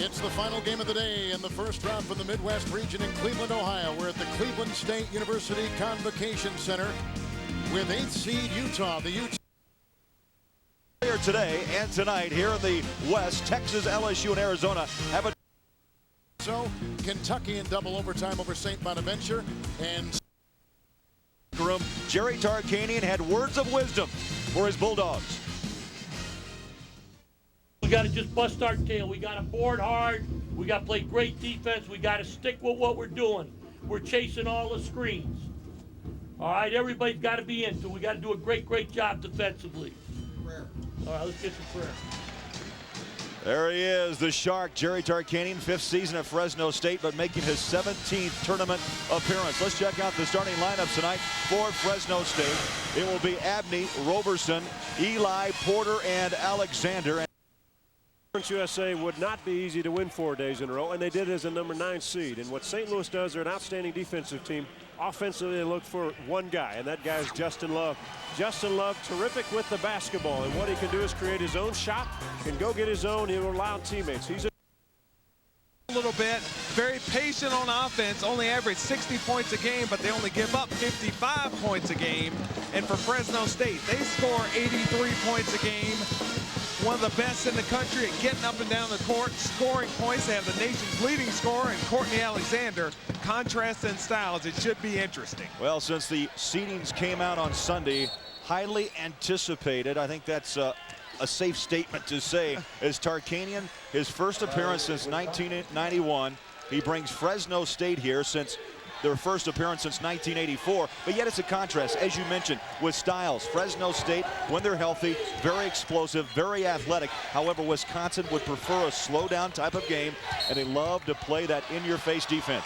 It's the final game of the day in the first round from the Midwest region in Cleveland, Ohio. We're at the Cleveland State University Convocation Center with 8th seed Utah. The Utah today and tonight here in the West, Texas, LSU, and Arizona have a. So Kentucky in double overtime over St. Bonaventure, and Jerry Tarkanian had words of wisdom for his Bulldogs. We got to just bust our tail. We got to board hard. We got to play great defense. We got to stick with what we're doing. We're chasing all the screens. All right, everybody's got to be into it. We got to do a great job defensively. All right, let's get some prayer. There he is, the Shark, Jerry Tarkanian, 5th season at Fresno State, but making his 17th tournament appearance. Let's check out the starting lineups tonight for Fresno State. It will be Abney, Roberson, Eli, Porter, and Alexander. USA would not be easy to win 4 days in a row, and they did as a number 9 seed. And what St. Louis does, they're an outstanding defensive team. Offensively, they look for one guy, and that guy is Justin Love. Justin Love, terrific with the basketball, and what he can do is create his own shot, can go get his own, he'll allow teammates. He's a little bit, very patient on offense, only average 60 points a game, but they only give up 55 points a game. And for Fresno State, they score 83 points a game. One of the best in the country at getting up and down the court, scoring points. They have the nation's leading scorer in Courtney Alexander. Contrast in styles, it should be interesting. Well, since the seedings came out on Sunday, highly anticipated. I think that's a safe statement to say, is Tarkanian, his first appearance since 1991. He brings Fresno State here since their first appearance since 1984, but yet it's a contrast, as you mentioned, with styles. Fresno State, when they're healthy, very explosive, very athletic. However, Wisconsin would prefer a slow-down type of game, and they love to play that in-your-face defense.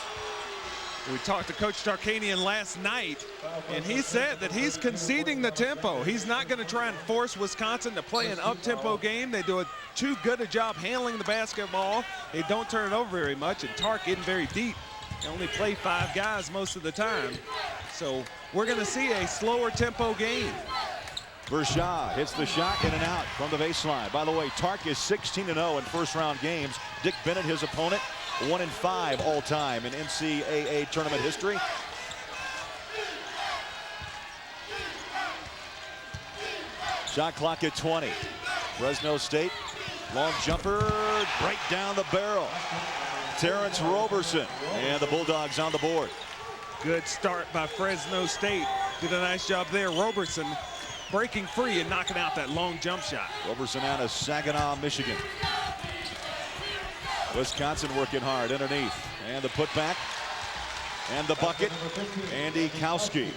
We talked to Coach Tarkanian last night, and he said that he's conceding the tempo. He's not going to try and force Wisconsin to play an up-tempo game. They do too good a job handling the basketball. They don't turn it over very much, and Tark isn't very deep. They only play 5 guys most of the time. So we're going to see a slower tempo game. Vershaw hits the shot in and out from the baseline. By the way, Tark is 16-0 in first-round games. Dick Bennett, his opponent, 1-5 all-time in NCAA tournament history. Shot clock at 20. Fresno State, long jumper, right down the barrel. Terrence Roberson, and the Bulldogs on the board. Good start by Fresno State. Did a nice job there. Roberson breaking free and knocking out that long jump shot. Roberson out of Saginaw, Michigan. Wisconsin working hard underneath. And the putback. And the bucket. Andy Kowski.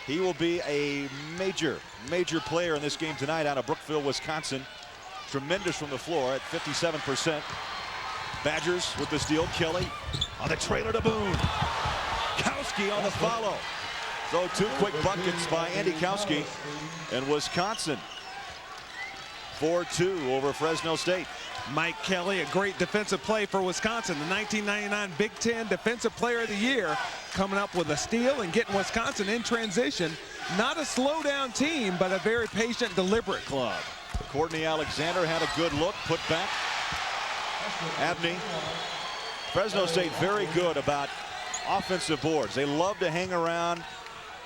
He will be a major player in this game tonight out of Brookville, Wisconsin. Tremendous from the floor at 57%. Badgers with the steal. Kelly on the trailer to Boone. Kowski on the follow. So 2 quick buckets by Andy Kowski. And Wisconsin 4-2 over Fresno State. Mike Kelly, a great defensive play for Wisconsin. The 1999 Big Ten Defensive Player of the Year, coming up with a steal and getting Wisconsin in transition. Not a slow-down team, but a very patient, deliberate club. Courtney Alexander had a good look, put back. Abney. Fresno State very good about offensive boards. They love to hang around,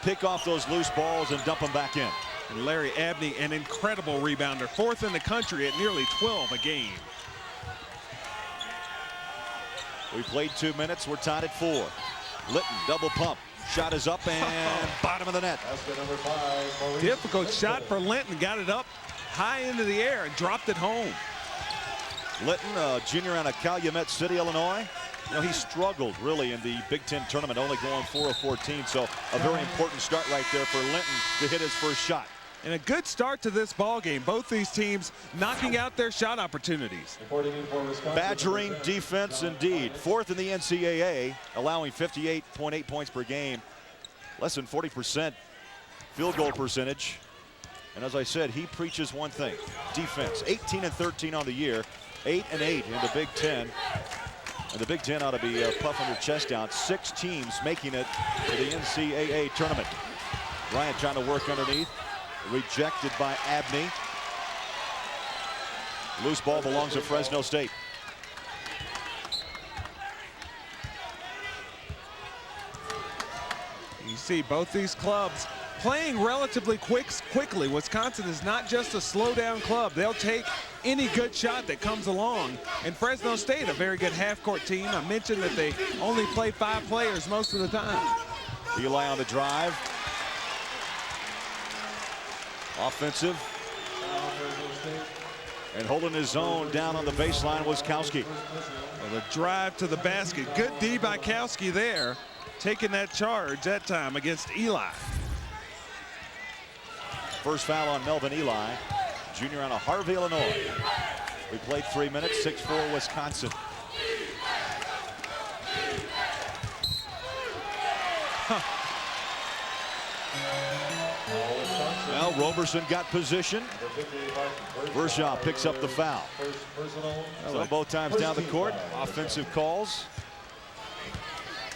pick off those loose balls, and dump them back in. And Larry Abney, an incredible rebounder, 4th in the country at nearly 12 a game. We played 2 minutes. We're tied at 4. Litton, double pump. Shot is up and bottom of the net. Difficult shot for Linton. Got it up high into the air and dropped it home. Linton, a junior out of Calumet City, Illinois. You know, he struggled really in the Big Ten tournament, only going 4 of 14. So a very important start right there for Linton to hit his first shot. And a good start to this ball game. Both these teams knocking out their shot opportunities. Badgering defense indeed. 4th in the NCAA, allowing 58.8 points per game. Less than 40% field goal percentage. And as I said, he preaches one thing, defense. 18-13 on the year, 8-8 in the Big Ten. And the Big Ten ought to be puffing their chest down. 6 teams making it to the NCAA tournament. Bryant trying to work underneath. Rejected by Abney. Loose ball belongs to Fresno State. see both these clubs playing relatively quickly. Wisconsin is not just a slow down club. They'll take any good shot that comes along. And Fresno State, a very good half-court team. I mentioned that they only play 5 players most of the time. Eli on the drive. Offensive. And holding his own down on the baseline was Kowski. Well, the drive to the basket. Good D by Kowski there. Taking that charge that time against Eli. First foul on Melvin Eli, junior out of Harvey, Illinois. We played 3 minutes, 6-4 Wisconsin. Well, Roberson got position. Vershaw picks up the foul. So both times down the court, offensive calls.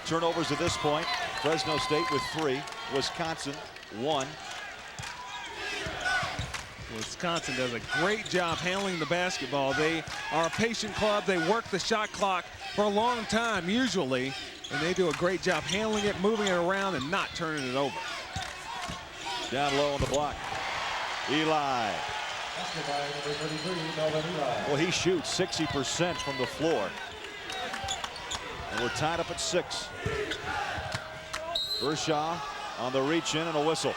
Turnovers at this point. Fresno State with 3, Wisconsin 1. Wisconsin does a great job handling the basketball. They are a patient club. They work the shot clock for a long time usually, and they do a great job handling it, moving it around, and not turning it over. Down low on the block. Eli. Well, he shoots 60% from the floor. And we're tied up at 6. Vershaw on the reach in and a whistle.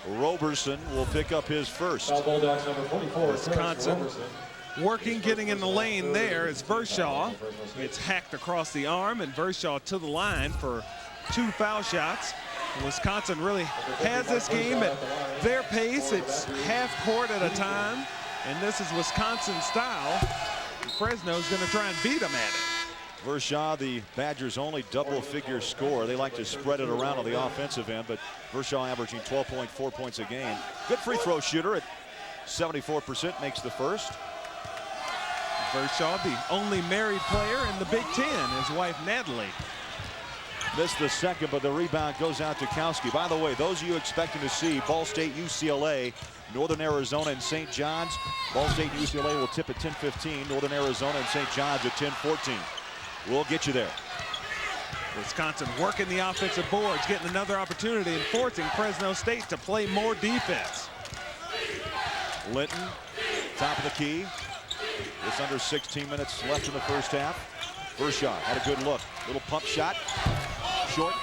Roberson will pick up his first. Wisconsin working, getting in the lane there is Vershaw. It's hacked across the arm, and Vershaw to the line for 2 foul shots. Wisconsin really has this game at their pace. It's half court at a time, and this is Wisconsin style. Fresno's going to try and beat them at it. Vershaw, the Badgers' only double-figure scorer. They like to spread it around on the offensive end, but Vershaw averaging 12.4 points a game. Good free throw shooter at 74%, makes the first. Vershaw, the only married player in the Big Ten, his wife Natalie. Missed the second, but the rebound goes out to Kowski. By the way, those of you expecting to see Ball State, UCLA, Northern Arizona, and St. John's, Ball State and UCLA will tip at 10:15. Northern Arizona and St. John's at 10:14. We'll get you there. Wisconsin working the offensive boards, getting another opportunity and forcing Fresno State to play more defense. Linton, top of the key. Just under 16 minutes left in the first half. Vershaw had a good look. Little pump shot. Short.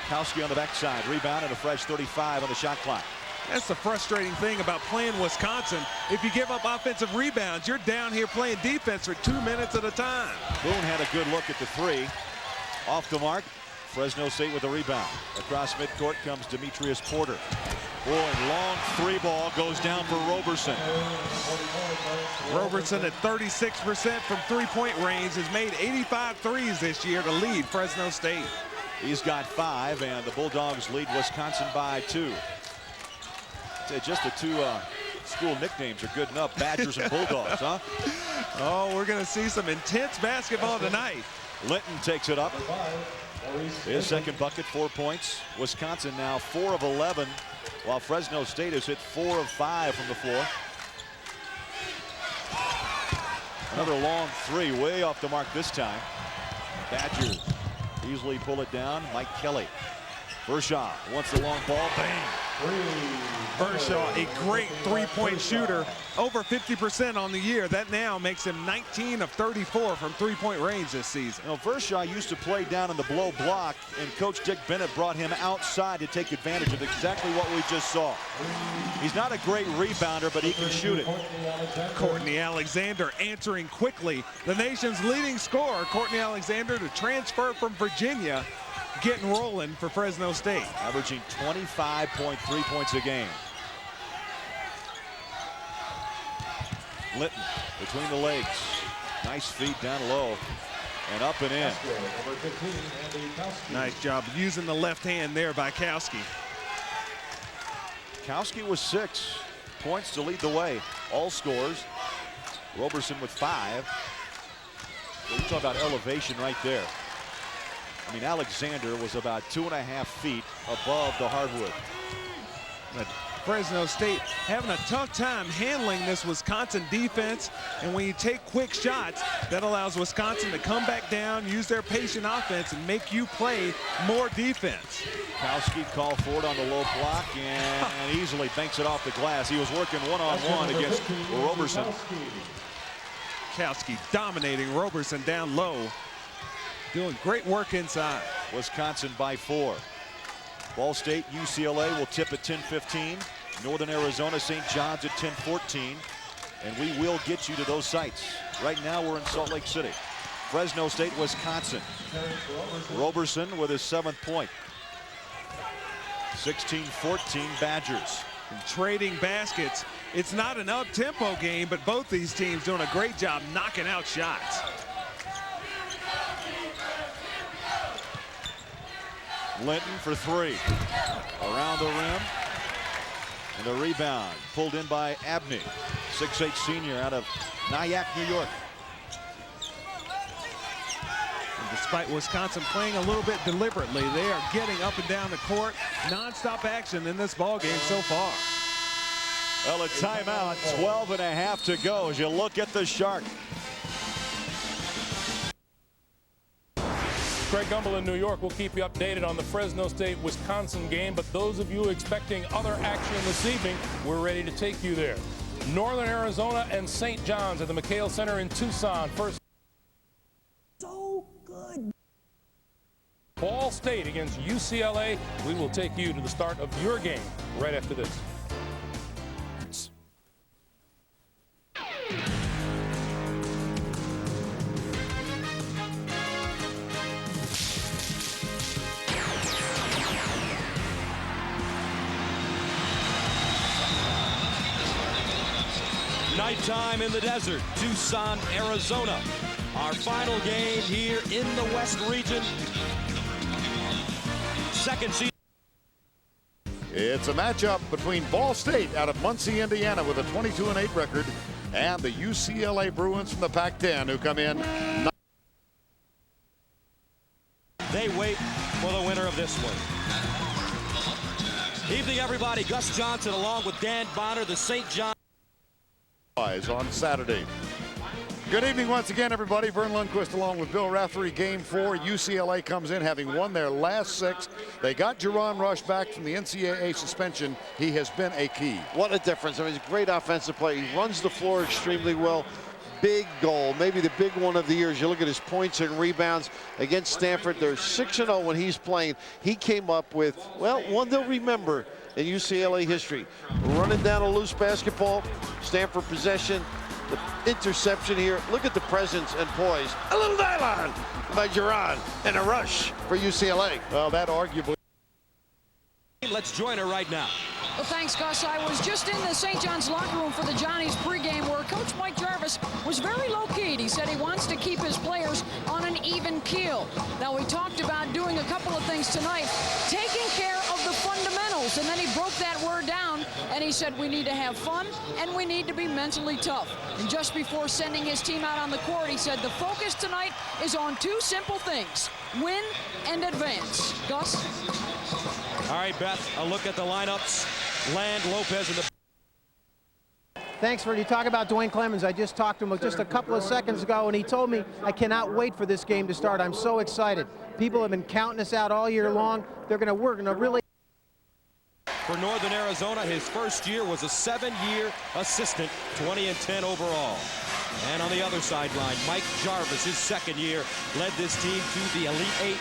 Kowski on the backside. Rebound and a fresh 35 on the shot clock. That's the frustrating thing about playing Wisconsin. If you give up offensive rebounds, you're down here playing defense for 2 minutes at a time. Boone had a good look at the 3. Off the mark. Fresno State with the rebound. Across midcourt comes Demetrius Porter. Boy, long 3 ball goes down for Roberson. Roberson at 36% from 3-point range has made 85 threes this year to lead Fresno State. He's got 5, and the Bulldogs lead Wisconsin by 2. Just the 2 school nicknames are good enough, Badgers and Bulldogs, huh? Oh, we're going to see some intense basketball tonight. Linton takes it up. His second bucket, 4 points. Wisconsin now 4 of 11, while Fresno State has hit 4 of 5 from the floor. Another long 3, way off the mark this time. Badgers easily pull it down. Mike Kelly. Vershaw wants the long ball. Bang. Vershaw, a great 3-point shooter, over 50% on the year. That now makes him 19 of 34 from 3-point range this season. You know, Vershaw used to play down in the below block, and Coach Dick Bennett brought him outside to take advantage of exactly what we just saw. He's not a great rebounder, but he can shoot it. Courtney Alexander answering quickly. The nation's leading scorer, Courtney Alexander, to transfer from Virginia, getting rolling for Fresno State. Averaging 25.3 points a game. Linton between the legs. Nice feed down low and up and in. Nice job using the left hand there by Kowski. Kowski with 6 points to lead the way. All scores. Roberson with 5. Well, you talk about elevation right there. I mean, Alexander was about 2.5 feet above the hardwood. But Fresno State having a tough time handling this Wisconsin defense. And when you take quick shots, that allows Wisconsin to come back down, use their patient offense, and make you play more defense. Kowski called for it on the low block and easily banks it off the glass. He was working one-on-one against Roberson. Kowski dominating Roberson down low. Doing great work inside. Wisconsin by 4. Ball State, UCLA will tip at 10:15. Northern Arizona, St. John's at 10:14. And we will get you to those sites. Right now we're in Salt Lake City. Fresno State, Wisconsin. Roberson with his 7th point. 16-14 Badgers. And trading baskets. It's not an up-tempo game, but both these teams doing a great job knocking out shots. Linton for 3. Around the rim. And the rebound pulled in by Abney. 6'8" senior out of Nyack, New York. And despite Wisconsin playing a little bit deliberately, they are getting up and down the court. Non-stop action in this ball game so far. Well, a timeout. 12.5 to go as you look at the Shark. Greg Gumbel in New York will keep you updated on the Fresno State-Wisconsin game, but those of you expecting other action this evening, we're ready to take you there. Northern Arizona and St. John's at the McHale Center in Tucson. First, so good. Ball State against UCLA. We will take you to the start of your game right after this. Nighttime in the desert, Tucson, Arizona. Our final game here in the West region. Second season. It's a matchup between Ball State out of Muncie, Indiana with a 22-8 record and the UCLA Bruins from the Pac-10 who come in. They wait for the winner of this one. Evening, everybody. Gus Johnson along with Dan Bonner, the St. John. On Saturday. Good evening once again, everybody. Vern Lundquist along with Bill Raftery. Game 4. UCLA comes in having won their last 6. They got Jerron Rush back from the NCAA suspension. He has been a key. What a difference. I mean, he's a great offensive player. He runs the floor extremely well. Big goal, maybe the big one of the year. As you look at his points and rebounds against Stanford, they're 6-0 when he's playing. He came up with, well, one they'll remember in UCLA history. Running down a loose basketball, Stanford possession, the interception here. Look at the presence and poise. A little nylon by Jerron and a rush for UCLA. Well, that arguably. Let's join her right now. Well, thanks, Gus. I was just in the St. John's locker room for the Johnnies pregame where Coach Mike Jarvis was very low-keyed. He said he wants to keep his players on an even keel. Now, we talked about doing a couple of things tonight, taking care of the fundamentals, and then he broke that word down, and he said we need to have fun, and we need to be mentally tough. And just before sending his team out on the court, he said the focus tonight is on 2 simple things, win and advance. Gus? All right, Beth, a look at the lineups. Land, Lopez, and the... Thanks, Fred. You talk about Dwayne Clemens. I just talked to him just a couple of seconds ago, and he told me, I cannot wait for this game to start. I'm so excited. People have been counting us out all year long. We're going to really... For Northern Arizona, his first year was a 7-year assistant, 20-10 overall. And on the other sideline, Mike Jarvis, his second year, led this team to the Elite 8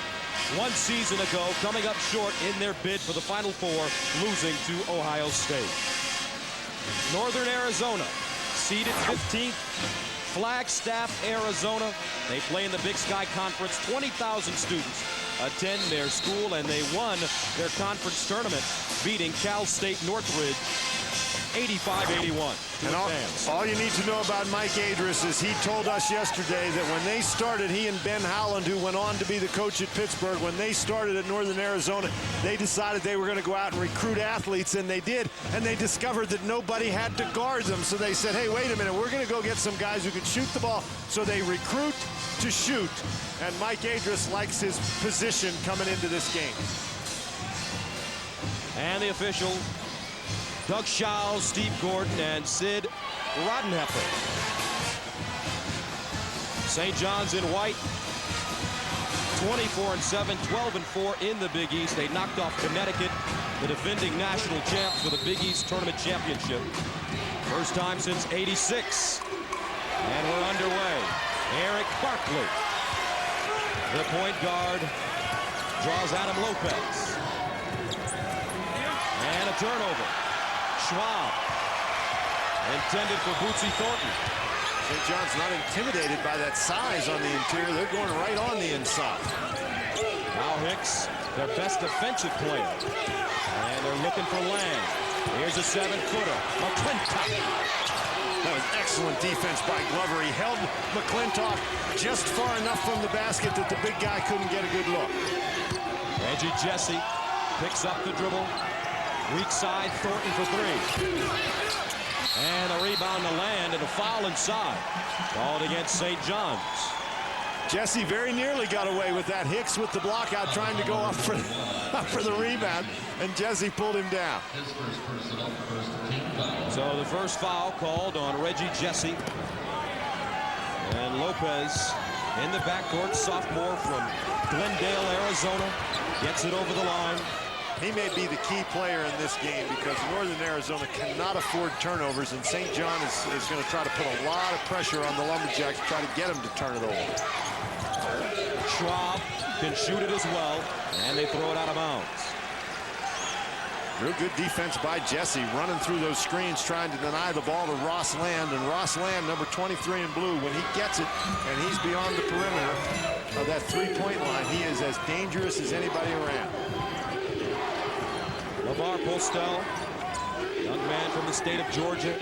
one season ago, coming up short in their bid for the Final Four, losing to Ohio State. Northern Arizona, seeded 15th, Flagstaff, Arizona. They play in the Big Sky Conference. 20,000 students attend their school, and they won their conference tournament, beating Cal State Northridge 85-81. And all you need to know about Mike Adris is he told us yesterday that when they started, he and Ben Howland, who went on to be the coach at Pittsburgh, when they started at Northern Arizona, they decided they were going to go out and recruit athletes, and they did, and they discovered that nobody had to guard them. So they said, hey, wait a minute, we're going to go get some guys who can shoot the ball. So they recruit to shoot, and Mike Adris likes his position coming into this game. And the official Doug Schowes, Steve Gordon, and Sid Rodenheffer. St. John's in white. 24-7, 12-4 in the Big East. They knocked off Connecticut, the defending national champs, for the Big East Tournament Championship. First time since '86. And we're underway. Eric Barkley, the point guard, draws Adam Lopez. And a turnover. Schwab, intended for Bootsy Thornton. St. John's not intimidated by that size on the interior. They're going right on the inside. Now Hicks, their best defensive player. And they're looking for Lang. Here's a 7-footer. McClintock. That was excellent defense by Glover. He held McClintock just far enough from the basket that the big guy couldn't get a good look. Reggie Jesse picks up the dribble. Weak side, Thornton for 3. And a rebound to Land and a foul inside. Called against St. John's. Jesse very nearly got away with that. Hicks with the block out trying to go up for the rebound, and Jesse pulled him down. So the first foul called on Reggie Jesse. And Lopez in the backcourt, sophomore from Glendale, Arizona, gets it over the line. He may be the key player in this game because Northern Arizona cannot afford turnovers, and St. John is going to try to put a lot of pressure on the Lumberjacks to try to get them to turn it over. Schwab can shoot it as well, and they throw it out of bounds. Real good defense by Jesse, running through those screens, trying to deny the ball to Ross Land. And Ross Land, number 23 in blue, when he gets it and he's beyond the perimeter of that three-point line, he is as dangerous as anybody around. LeVar Postel, young man from the state of Georgia.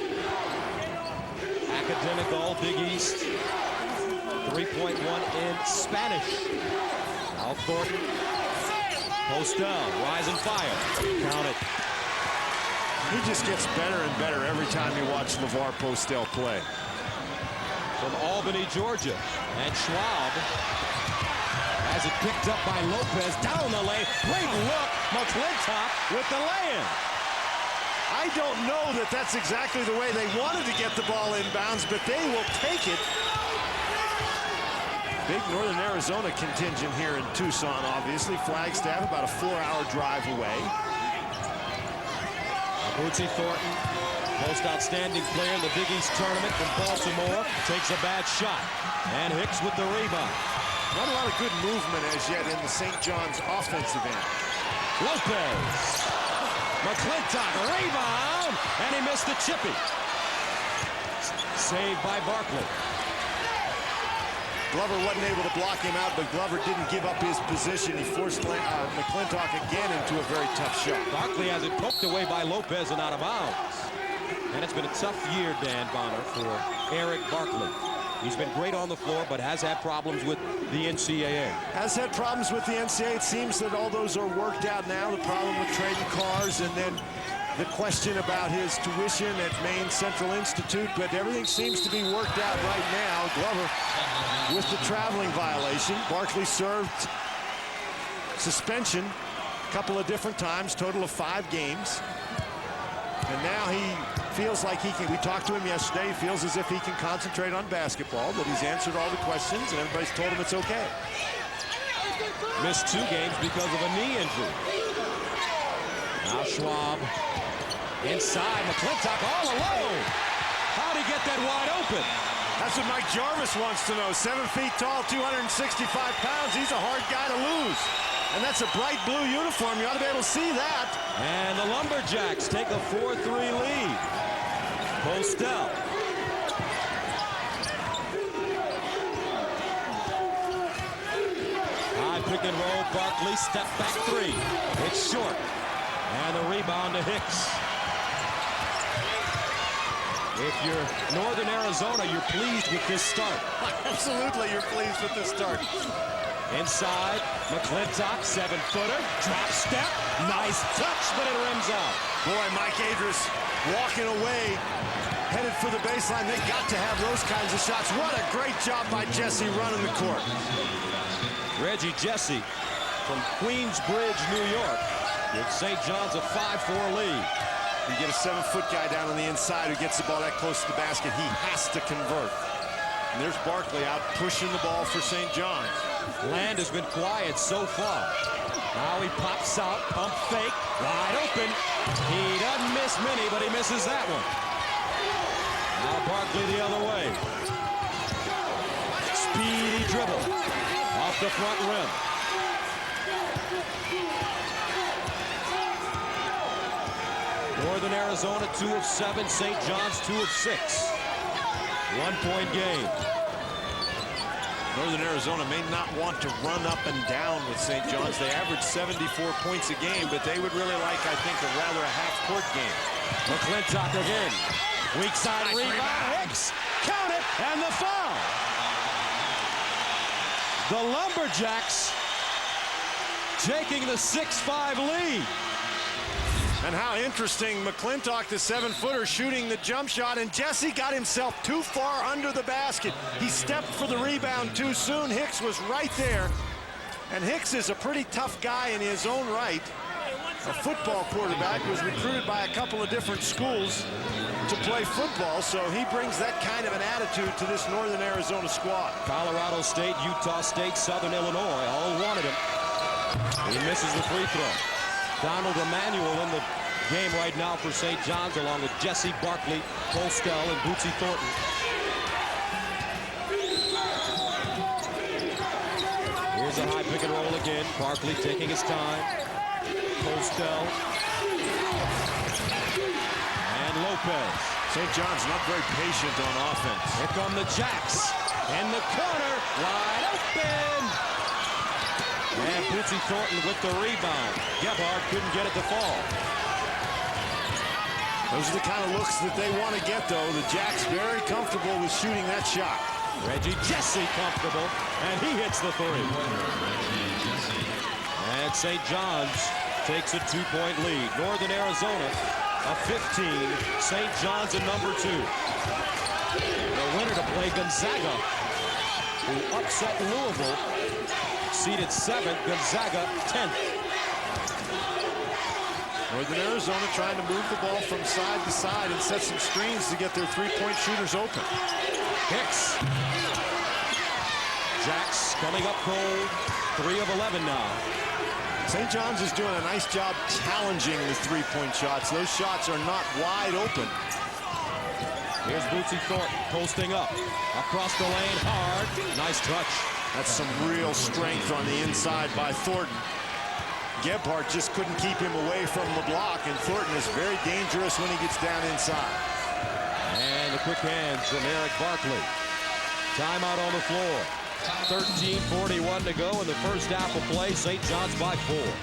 Academic all Big East. 3.1 in Spanish. Al Thornton. Postel, rise and fire. Count it. He just gets better and better every time you watch LeVar Postel play. From Albany, Georgia. And Schwab has it picked up by Lopez. Down the lane. Great look. McClintock with the lay-in. I don't know that that's exactly the way they wanted to get the ball inbounds, but they will take it. Big Northern Arizona contingent here in Tucson, obviously. Flagstaff, about a 4-hour drive away. Bootsy Thornton, most outstanding player in the Big East tournament from Baltimore, takes a bad shot. And Hicks with the rebound. Not a lot of good movement as yet in the St. John's offensive end. Lopez. McClintock, a rebound, and he missed the chippy. Saved by Barkley. Glover wasn't able to block him out, but Glover didn't give up his position. He forced McClintock again into a very tough shot. Barkley has it poked away by Lopez and out of bounds. And it's been a tough year, Dan Bonner, for Eric Barkley. He's been great on the floor, but has had problems with the NCAA. Has had problems with the NCAA. It seems that all those are worked out now. The problem with trading cars, and then the question about his tuition at Maine Central Institute, but everything seems to be worked out right now. Glover with the traveling violation. Barkley served suspension a couple of different times, total of 5 games. And now he feels like he can, we talked to him yesterday, he feels as if he can concentrate on basketball, that he's answered all the questions and everybody's told him it's okay. Missed 2 games because of a knee injury. Now Schwab inside, McClintock all alone. How'd he get that wide open? That's what Mike Jarvis wants to know. 7 feet tall, 265 pounds. He's a hard guy to lose. And that's a bright blue uniform. You ought to be able to see that. And the Lumberjacks take a 4-3 lead. Postel. High pick and roll. Barkley, step back 3. It's short. And the rebound to Hicks. If you're Northern Arizona, you're pleased with this start. Absolutely, you're pleased with this start. Inside, McClintock, 7-footer, drop step, nice touch, but it rims out. Boy, Mike Adris walking away, headed for the baseline. They got to have those kinds of shots. What a great job by Jesse running the court. Reggie Jesse from Queensbridge, New York, gives St. John's a 5-4 lead. You get a 7-foot guy down on the inside who gets the ball that close to the basket, he has to convert. And there's Barkley out pushing the ball for St. John's. Land has been quiet so far. Now he pops out, pump fake, wide open. He doesn't miss many, but he misses that one. Now Barkley the other way. Speedy dribble off the front rim. Northern Arizona 2 of 7, St. John's 2 of 6. 1-point game. Northern Arizona may not want to run up and down with St. John's. They average 74 points a game, but they would really like, I think, a half-court game. McClintock again. Weak side rebound. Hicks. Count it. And the foul. The Lumberjacks taking the 6-5 lead. And how interesting, McClintock, the 7-footer, shooting the jump shot, and Jesse got himself too far under the basket. He stepped for the rebound too soon. Hicks was right there. And Hicks is a pretty tough guy in his own right. A football quarterback, was recruited by a couple of different schools to play football, so he brings that kind of an attitude to this Northern Arizona squad. Colorado State, Utah State, Southern Illinois all wanted him. He misses the free throw. Donald Emanuel in the game right now for St. John's, along with Jesse Barkley, Postel, and Bootsy Thornton. Here's a high pick and roll again. Barkley taking his time. Postel. And Lopez. St. John's not very patient on offense. Here come the Jacks. In the corner, wide open. And Bootsy Thornton with the rebound. Gebhard couldn't get it to fall. Those are the kind of looks that they want to get, though. The Jacks very comfortable with shooting that shot. Reggie Jesse comfortable, and he hits the three. And St. John's takes a 2-point lead. Northern Arizona, a 15. St. John's a number 2. The winner to play Gonzaga, who upset Louisville. Seeded 7th, Gonzaga 10th. Northern Arizona trying to move the ball from side to side and set some screens to get their 3-point shooters open. Hicks. Jacks coming up cold. 3 of 11 now. St. John's is doing a nice job challenging the 3-point shots. Those shots are not wide open. Here's Bootsy Thornton posting up. Across the lane, hard. Nice touch. That's some real strength on the inside by Thornton. Gebhard just couldn't keep him away from the block, and Thornton is very dangerous when he gets down inside. And the quick hands from Eric Barkley. Timeout on the floor. 13:41 to go in the first half of play. St. John's by 4.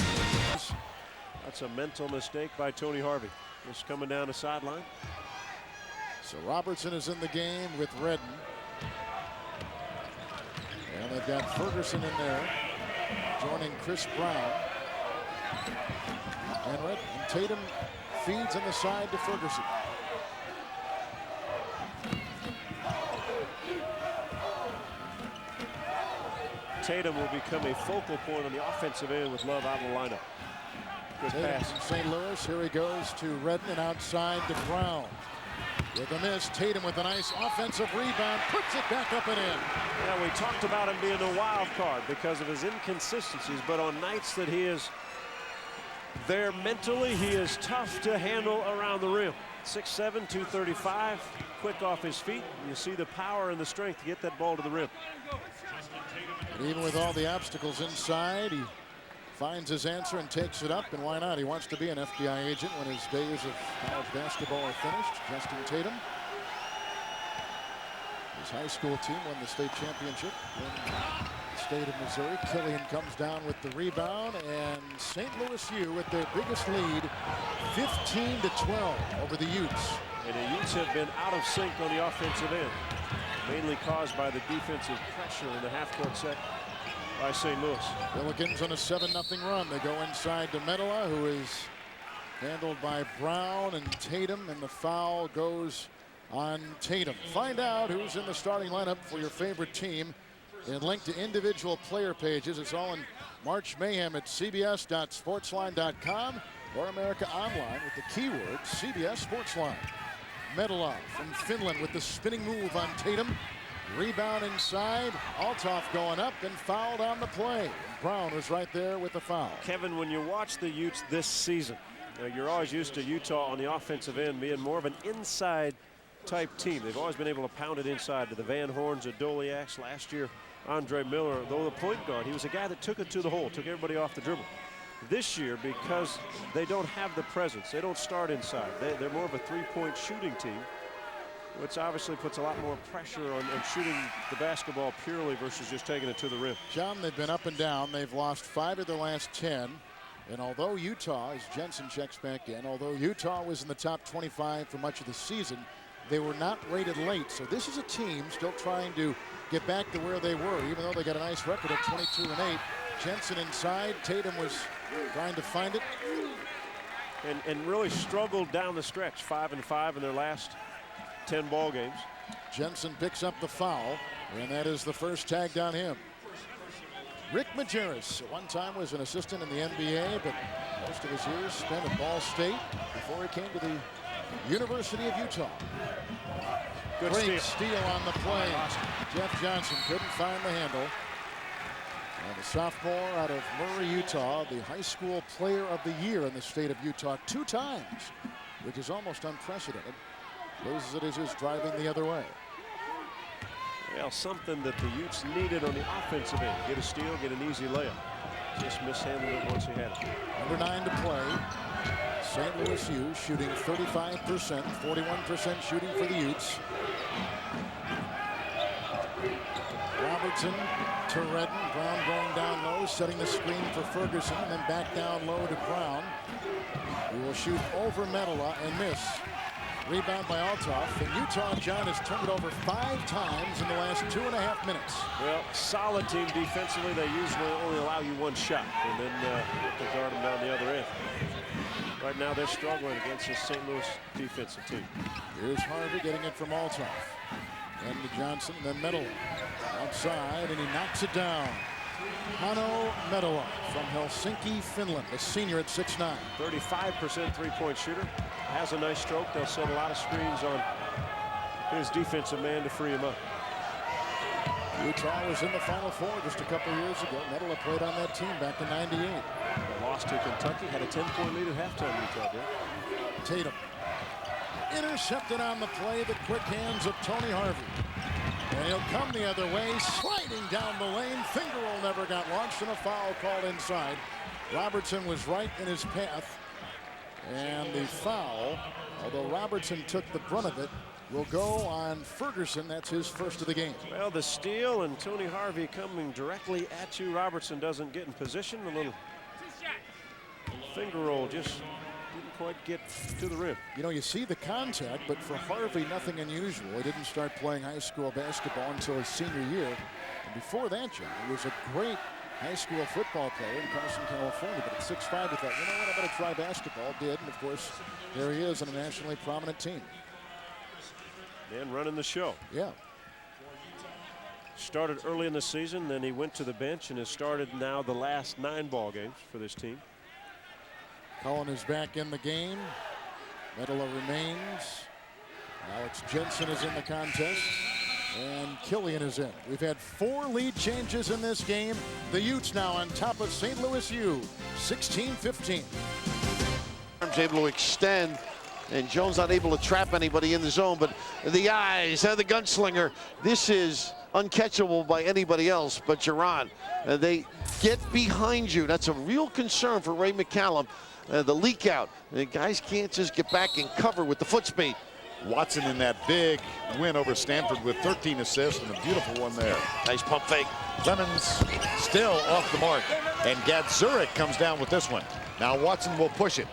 That's a mental mistake by Tony Harvey. Just coming down the sideline. So Robertson is in the game with Redden. And they've got Ferguson in there, joining Chris Brown. And Tatum feeds on the side to Ferguson. Tatum will become a focal point on the offensive end with Love out of the lineup. Good Tatum pass. from St. Louis. Here he goes to Redden and outside to Brown. With a miss, Tatum with a nice offensive rebound, puts it back up and in. Yeah, we talked about him being a wild card because of his inconsistencies, but on nights that he is there mentally, he is tough to handle around the rim. 6'7", 235, quick off his feet. You see the power and the strength to get that ball to the rim. And even with all the obstacles inside, he finds his answer and takes it up, and why not? He wants to be an FBI agent when his days of college basketball are finished. Justin Tatum. His high school team won the state championship in the state of Missouri. Killian comes down with the rebound, and St. Louis U with their biggest lead, 15-12 over the Utes. And the Utes have been out of sync on the offensive end, mainly caused by the defensive pressure in the half-court set by St. Louis. Billikens on a 7-0 run. They go inside to Medela, who is handled by Brown and Tatum, and the foul goes on Tatum. Find out who's in the starting lineup for your favorite team and link to individual player pages. It's all in March Mayhem at cbs.sportsline.com. or America Online with the keyword CBS Sportsline. Medela from Finland with the spinning move on Tatum. Rebound inside. Althoff going up and fouled on the play. And Brown was right there with the foul. Kevin, when you watch the Utes this season, you're always used to Utah on the offensive end being more of an inside type team. They've always been able to pound it inside to the Van Horns, the Doliaks. Last year, Andre Miller, though the point guard, he was a guy that took it to the hole, took everybody off the dribble. This year, because they don't have the presence, they don't start inside. They're more of a three-point shooting team, which obviously puts a lot more pressure on shooting the basketball purely versus just taking it to the rim. John, they've been up and down. They've lost 5 of their last 10. And although Utah, as Jensen checks back in, although Utah was in the top 25 for much of the season, they were not rated late. So this is a team still trying to get back to where they were, even though they got a nice record of 22-8. Jensen inside. Tatum was trying to find it. And really struggled down the stretch, 5-5 in their last 10 ball games. Jensen picks up the foul, and that is the first tagged on him. Rick Majerus, at one time was an assistant in the NBA, but most of his years spent at Ball State before he came to the University of Utah. Good Great steal on the play. Jeff Johnson couldn't find the handle. And the sophomore out of Murray, Utah, the high school player of the year in the state of Utah 2 times, which is almost unprecedented. Loses it as he's driving the other way. Well, something that the Utes needed on the offensive end. Get a steal, get an easy layup. Just mishandled it once he had it. Under 9 to play. St. Louis U shooting 35%, 41% shooting for the Utes. Robertson to Redden. Brown going down low, setting the screen for Ferguson, and then back down low to Brown. He will shoot over Medela and miss. Rebound by Althoff. And Utah, John, has turned it over 5 times in the last 2.5 minutes. Well, solid team defensively. They usually only allow you 1 shot, and then they guard them down the other end. Right now, they're struggling against this St. Louis defensive team. Here's Harvey getting it from Althoff. And to Johnson, then Medela. Outside, and he knocks it down. Hanno Medela from Helsinki, Finland, a senior at 6'9". 35% three-point shooter. Has a nice stroke. They'll set a lot of screens on his defensive man to free him up. Utah was in the Final Four just a couple years ago. Medela played on that team back in '98. They lost to Kentucky. Had a 10-point lead at halftime, Utah did. Tatum. Intercepted on the play, the quick hands of Tony Harvey. And he'll come the other way, sliding down the lane. Finger roll never got launched, and a foul called inside. Robertson was right in his path. And the foul, although Robertson took the brunt of it, will go on Ferguson. That's his first of the game. Well, the steal and Tony Harvey coming directly at you. Robertson doesn't get in position. A little finger roll just didn't quite get to the rim. You know, you see the contact, but for Harvey, nothing unusual. He didn't start playing high school basketball until his senior year. And before that, John, he was a great high school football player in Carson, California. But at 6'5", he thought, you know what, I better try basketball. Did, and of course, there he is on a nationally prominent team. And running the show. Yeah. Started early in the season, then he went to the bench and has started now the last 9 ball games for this team. Cullen is back in the game. Medela remains. Alex Jensen is in the contest. And Killian is in. We've had 4 lead changes in this game. The Utes now on top of St. Louis U, 16-15. Able to extend, and Jones not able to trap anybody in the zone, but the eyes of the gunslinger. This is uncatchable by anybody else but Geron. They get behind you. That's a real concern for Ray McCallum. The leak out. The guys can't just get back and cover with the foot speed. Watson in that big win over Stanford with 13 assists and a beautiful one there. Nice pump fake. Clemens still off the mark. And Gadzurik comes down with this one. Now Watson will push it.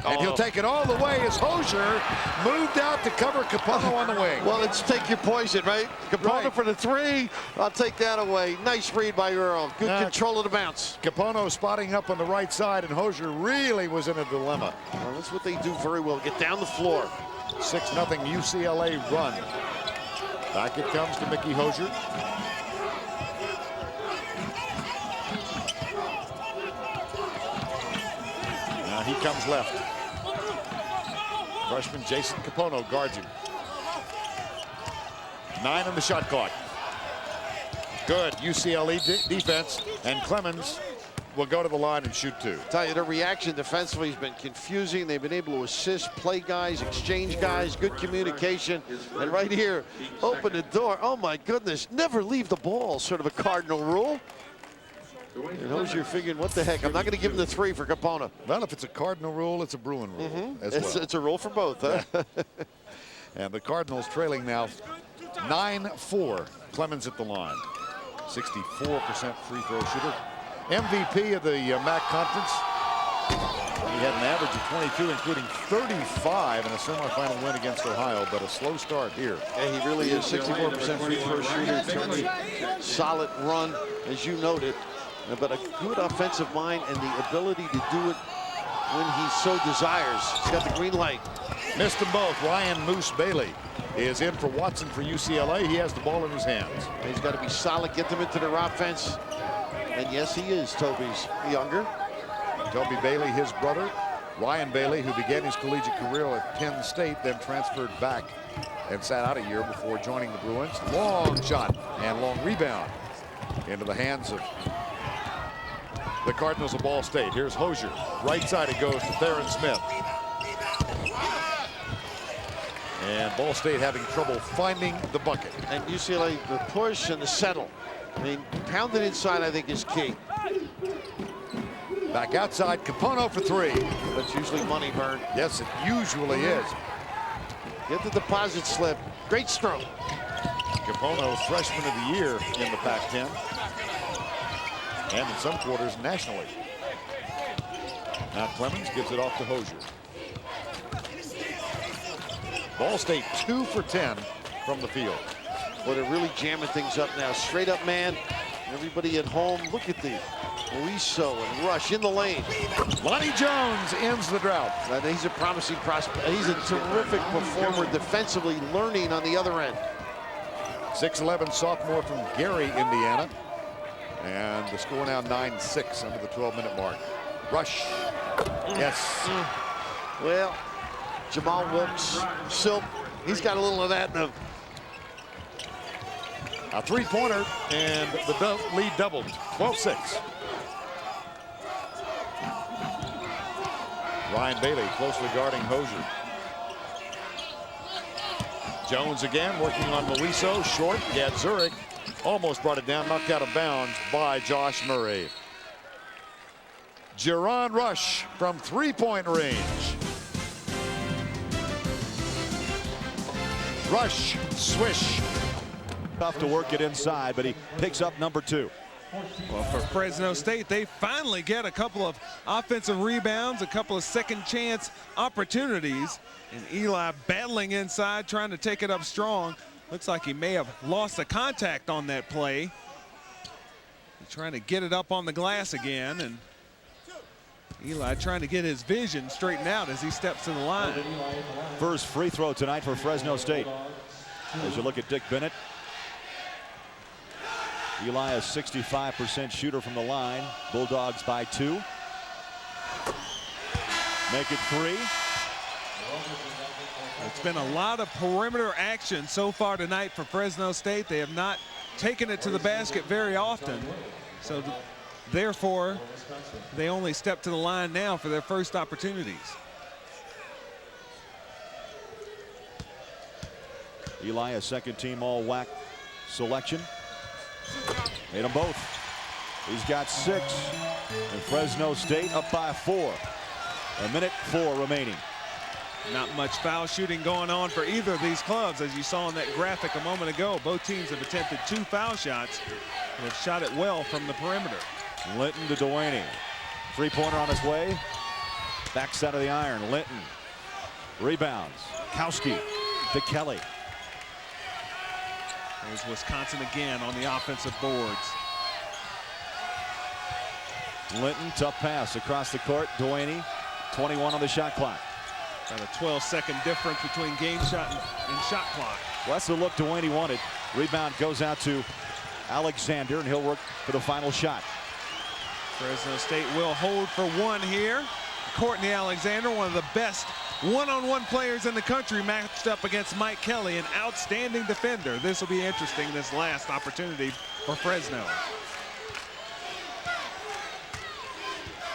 And he'll take it all the way as Hosier moved out to cover Capono on the wing. Well, it's take your poison, right? Capono for the 3. I'll take that away. Nice read by Earl. Good control of the bounce. Capono spotting up on the right side, and Hosier really was in a dilemma. Well, that's what they do very well. Get down the floor. 6-0 UCLA run. Back it comes to Mickey Hosier. Now he comes left. Freshman Jason Capono guards him. 9 on the shot clock. Good UCLA defense, and Clemens will go to the line and shoot 2. Tell you, their reaction defensively has been confusing. They've been able to assist, play guys, exchange guys, good communication. And right here, open the door. Oh my goodness, never leave the ball, sort of a cardinal rule. And Hosier figuring, what the heck, I'm not going to give him the 3 for Capono. Well, if it's a cardinal rule, it's a Bruin rule as well. It's a rule for both, huh? And the Cardinals trailing now 9-4. Clemens at the line. 64% free throw shooter. MVP of the MAC Conference. He had an average of 22, including 35 in a semifinal win against Ohio, but a slow start here. Yeah, he really is. 64% free throw shooter. Certainly solid run, as you noted, but a good offensive mind and the ability to do it when he so desires. He's got the green light. Missed them both. Ryan Moose Bailey is in for Watson for UCLA. He has the ball in his hands. He's got to be solid, get them into their offense. And yes, he is Toby's younger. Toby Bailey, his brother. Ryan Bailey, who began his collegiate career at Penn State, then transferred back and sat out a year before joining the Bruins. Long shot and long rebound into the hands of the Cardinals of Ball State. Here's Hosier. Right side it goes to Theron Smith. And Ball State having trouble finding the bucket. And UCLA, the push and the settle. I mean, pounded inside, I think, is key. Back outside, Capono for 3. That's usually money, Vern. Yes, it usually is. Get the deposit slip. Great stroke. Capono, freshman of the year in the Pac-10. And in some quarters, nationally. Now Clemens gives it off to Hosier. Ball State 2 for 10 from the field. Well, they're really jamming things up now. Straight up man. Everybody at home, look at the Luiso and Rush in the lane. Lonnie Jones ends the drought. And he's a promising prospect. He's a terrific performer defensively, learning on the other end. 6'11" sophomore from Gary, Indiana. And the score now 9-6 under the 12-minute mark. Rush. Yes. Well, Jamal Wilkes, Silk, he's got a little of that in him. A 3-pointer, and the lead doubled. 12-6. Ryan Bailey closely guarding Hosier. Jones again working on Luiso. Short. Gad Zurich almost brought it down, knocked out of bounds by Josh Murray. Jerron Rush from 3-point range. Rush, swish. Tough to work it inside, but he picks up number 2. Well, for Fresno State, they finally get a couple of offensive rebounds, a couple of second chance opportunities. And Eli battling inside, trying to take it up strong. Looks like he may have lost the contact on that play. He's trying to get it up on the glass again. And Eli trying to get his vision straightened out as he steps to the line. First free throw tonight for Fresno State. As you look at Dick Bennett. Eli a 65% shooter from the line. Bulldogs by 2. Make it 3. It's been a lot of perimeter action so far tonight for Fresno State. They have not taken it to the basket very often. So therefore, they only step to the line now for their first opportunities. Eli, a second team all-WAC selection. Made them both. He's got 6. And Fresno State up by 4. 1:04 remaining. Not much foul shooting going on for either of these clubs. As you saw in that graphic a moment ago, both teams have attempted 2 foul shots and have shot it well from the perimeter. Linton to Dewaney. 3-pointer on his way. Backside of the iron. Linton. Rebounds. Kowski to Kelly. There's Wisconsin again on the offensive boards. Linton, tough pass across the court. Dewaney, 21 on the shot clock. About a 12-second difference between game shot and shot clock. Well, that's the look Dewaney wanted. Rebound goes out to Alexander, and he'll work for the final shot. Fresno State will hold for 1 here. Courtney Alexander, one of the best one-on-one players in the country, matched up against Mike Kelly, an outstanding defender. This will be interesting, this last opportunity for Fresno.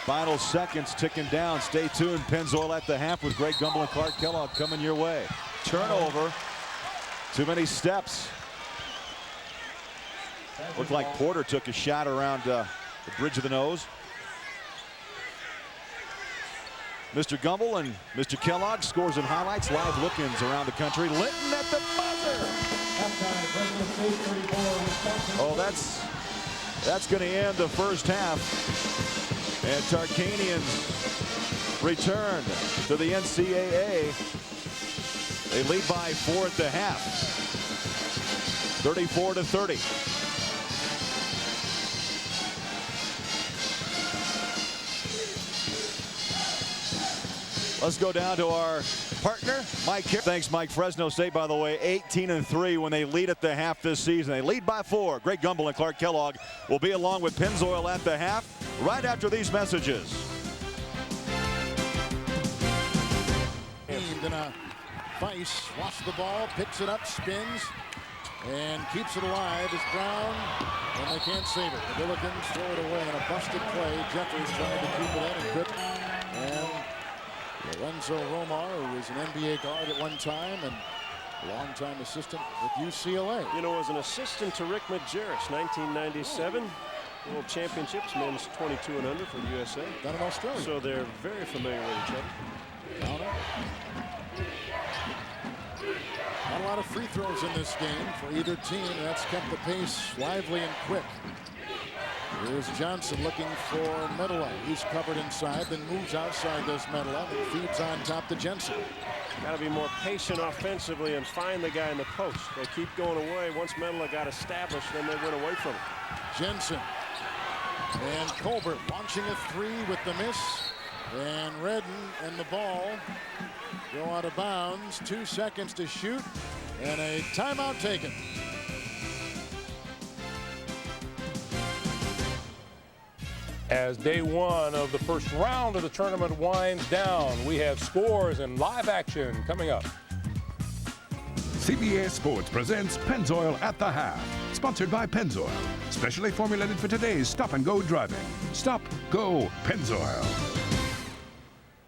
Final seconds ticking down. Stay tuned. Pennzoil at the half with Greg Gumbel and Clark Kellogg coming your way. Turnover. Too many steps. Looked like Porter took a shot around the bridge of the nose. Mr. Gumbel and Mr. Kellogg, scores and highlights, live look-ins around the country. Linton at the buzzer. Oh, that's going to end the first half. And Tarkanians return to the NCAA. They lead by 4 at the half, 34-30. Let's go down to our partner, Mike. Thanks, Mike. Fresno State, by the way, 18-3 when they lead at the half this season. They lead by 4. Greg Gumbel and Clark Kellogg will be along with Pennzoil at the half right after these messages. Gonna Weiss watch the ball, picks it up, spins, and keeps it alive. It's Brown, and they can't save it. The Billikens throw it away on a busted play. Jeffers tried to keep it in and couldn't. And Lorenzo Romar, who was an NBA guard at one time and a longtime assistant with UCLA. You know, was an assistant to Rick Majerus, 1997. World Championships, men's 22 and under for the USA. Done in Australia. So they're very familiar with each other. Counter. Not a lot of free throws in this game for either team. That's kept the pace lively and quick. Here's Johnson looking for Medela. He's covered inside, then moves outside this Medela and feeds on top to Jensen. Got to be more patient offensively and find the guy in the post. They keep going away. Once Medela got established, then they went away from him. Jensen and Colbert launching a 3 with the miss. And Redden and the ball go out of bounds. 2 seconds to shoot and a timeout taken. As day one of the first round of the tournament winds down, we have scores and live action coming up. CBS Sports presents Pennzoil at the Half, sponsored by Pennzoil, specially formulated for today's stop-and-go driving. Stop, go, Pennzoil.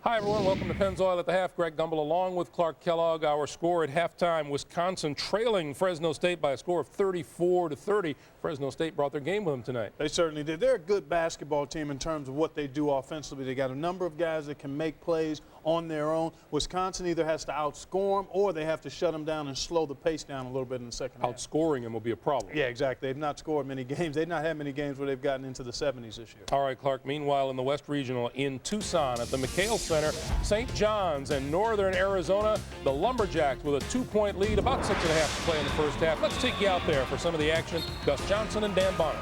Hi, everyone. Welcome to Pennzoil at the half. Greg Gumbel along with Clark Kellogg. Our score at halftime, Wisconsin trailing Fresno State by a score of 34-30. Fresno State brought their game with them tonight. They certainly did. They're a good basketball team in terms of what they do offensively. They got a number of guys that can make plays on their own. Wisconsin either has to outscore them or they have to shut them down and slow the pace down a little bit in the second half. Outscoring them will be a problem. Yeah, exactly. They've not scored many games. They've not had many games where they've gotten into the 70s this year. All right, Clark. Meanwhile, in the West Regional in Tucson at the McHale Center, St. John's and Northern Arizona, the Lumberjacks with a 2-point lead, about 6.5 to play in the first half. Let's take you out there for some of the action. Gus Johnson and Dan Bonner.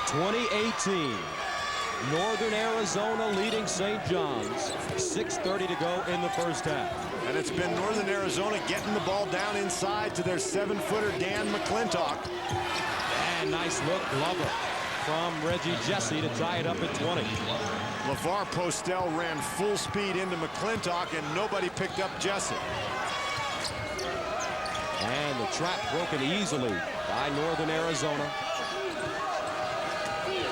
2018. Northern Arizona leading St. John's. 6:30 to go in the first half. And it's been Northern Arizona getting the ball down inside to their 7-footer Dan McClintock. And nice look, Glover from Reggie Jesse to tie it up at 20. LeVar Postel ran full speed into McClintock and nobody picked up Jesse. And the trap broken easily by Northern Arizona.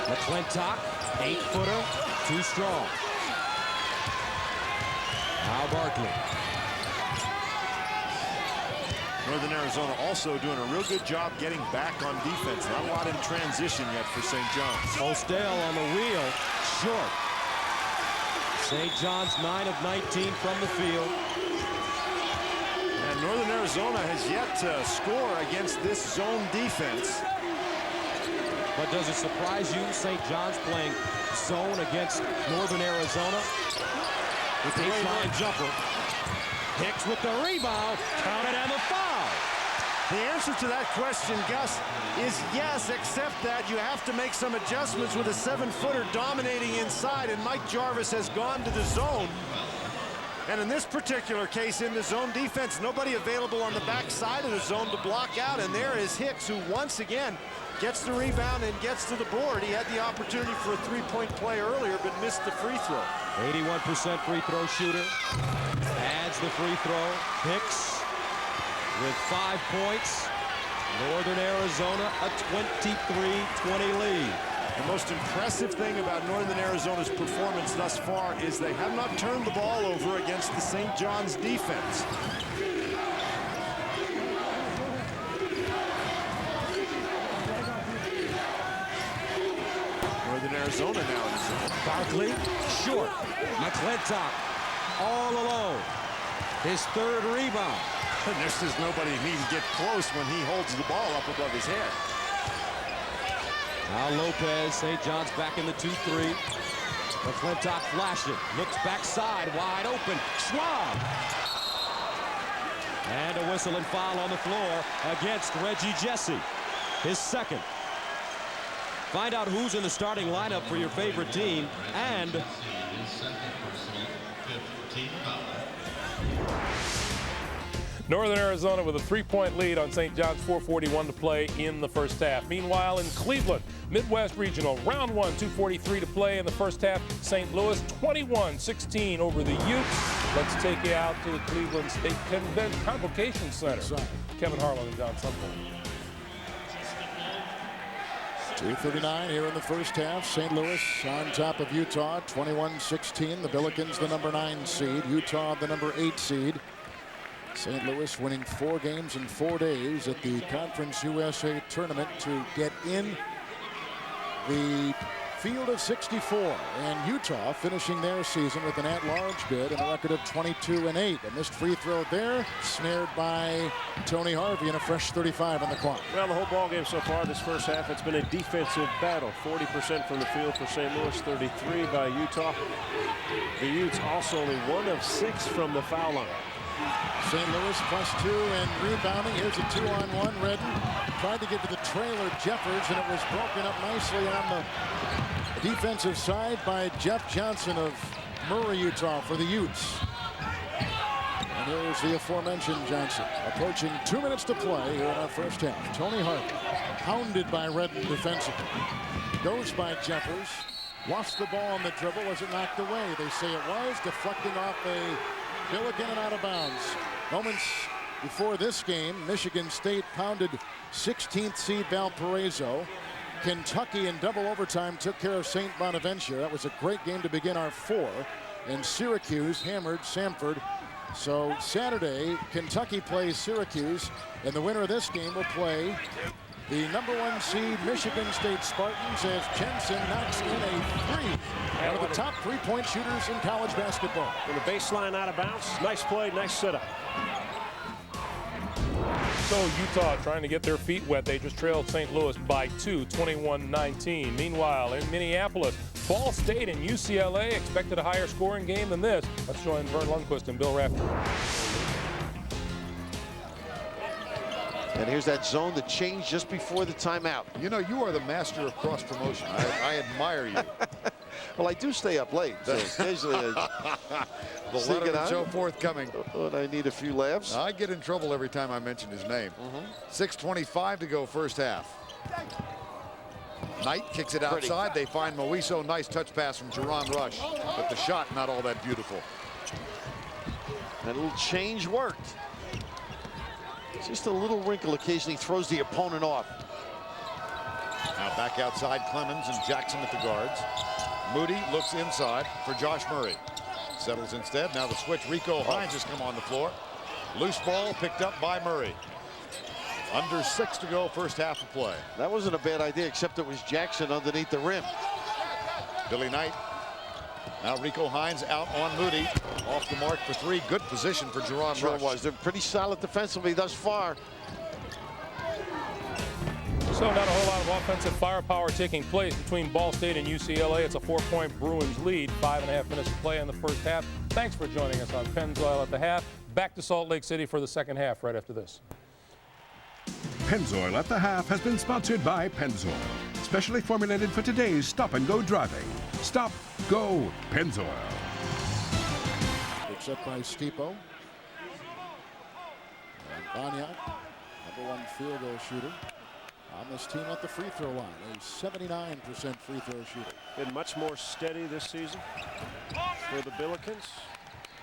McClintock, 8-footer, too strong. Now Barkley. Northern Arizona also doing a real good job getting back on defense. Not a lot in transition yet for St. John's. Postel on the wheel, short. St. John's 9 of 19 from the field. And Northern Arizona has yet to score against this zone defense. But does it surprise you, St. John's playing zone against Northern Arizona? With the baseline jumper. Hicks with the rebound, counted and the foul. The answer to that question, Gus, is yes, except that you have to make some adjustments with a 7-footer dominating inside, and Mike Jarvis has gone to the zone. And in this particular case, in the zone defense, nobody available on the back side of the zone to block out. And there is Hicks, who once again gets the rebound and gets to the board. He had the opportunity for a three-point play earlier, but missed the free throw. 81% free throw shooter. Adds the free throw. Hicks with 5 points. Northern Arizona a 23-20 lead. The most impressive thing about Northern Arizona's performance thus far is they have not turned the ball over against the St. John's defense. Northern Arizona now in the zone. Barkley, short. McClintock all alone. His third rebound. And there's just nobody who can get close when he holds the ball up above his head. Now Lopez, St. John's back in the 2-3. McClintock flashing, looks backside, wide open. Schwab. And a whistle and foul on the floor against Reggie Jesse, his second. Find out who's in the starting lineup for your favorite team and Northern Arizona with a 3-point lead on St. John's, 4:41 to play in the first half. Meanwhile, in Cleveland, Midwest Regional, round 1, 2:43 to play in the first half. St. Louis 21-16 over the Utes. Let's take you out to the Cleveland State Convocation Center. Kevin Harlan and John Sumple. 2:39 here in the first half. St. Louis on top of Utah, 21-16. The Billikens, the number 9 seed. Utah, the number 8 seed. St. Louis winning 4 games in 4 days at the Conference USA tournament to get in the field of 64. And Utah finishing their season with an at-large bid and a record of 22-8. A missed free throw there, snared by Tony Harvey, and a fresh 35 on the clock. Well, the whole ball game so far this first half, it's been a defensive battle. 40% from the field for St. Louis, 33 by Utah. The Utes also only 1 of 6 from the foul line. St. Louis +2 and rebounding. Here's a 2-on-1. Redden tried to get to the trailer, Jeffers, and it was broken up nicely on the defensive side by Jeff Johnson of Murray, Utah, for the Utes. And here's the aforementioned Johnson. Approaching 2 minutes to play here in our first half. Tony Hart hounded by Redden defensively. Goes by Jeffers. Lost the ball on the dribble. Was it knocked away? They say it was, deflecting off a Billiken and out of bounds. Moments before this game, Michigan State pounded 16th seed Valparaiso. Kentucky in double overtime took care of St. Bonaventure. That was a great game to begin our 4. And Syracuse hammered Samford. So Saturday, Kentucky plays Syracuse, and the winner of this game will play the number 1 seed Michigan State Spartans as Jensen knocks in a 3. One of the top 3-point shooters in college basketball. From the baseline out of bounds. Nice play, nice setup. So Utah trying to get their feet wet. They just trailed St. Louis by 2, 21-19. Meanwhile, in Minneapolis, Ball State and UCLA expected a higher scoring game than this. Let's join Vern Lundquist and Bill Raftery. And here's that zone that changed just before the timeout. You know, you are the master of cross promotion. I admire you. Well, I do stay up late, so occasionally the Letterman show forthcoming. When I need a few laughs. I get in trouble every time I mention his name. 6:25 to go first half. Knight kicks it outside. They find Moiso. Nice touch pass from Jerron Rush, but the shot not all that beautiful. That little change worked. Just a little wrinkle occasionally throws the opponent off. Now back outside, Clemens and Jackson at the guards. Moody looks inside for Josh Murray. Settles instead. Now the switch. Rico Hines has come on the floor. Loose ball picked up by Murray. Under 6 to go, first half of play. That wasn't a bad idea, except it was Jackson underneath the rim. Billy Knight. Now Rico Hines out on Moody. Off the mark for 3. Good position for Jerron Rush. They're pretty solid defensively thus far. So not a whole lot of offensive firepower taking place between Ball State and UCLA. It's a 4-point Bruins lead. 5.5 minutes to play in the first half. Thanks for joining us on Pennzoil at the half. Back to Salt Lake City for the second half right after this. Pennzoil at the half has been sponsored by Pennzoil, specially formulated for today's stop-and-go driving. Stop, go, Pennzoil. The set by Stipo. And Banyai, #1 field goal shooter on this team at the free throw line. A 79% free throw shooter. Been much more steady this season for the Billikens.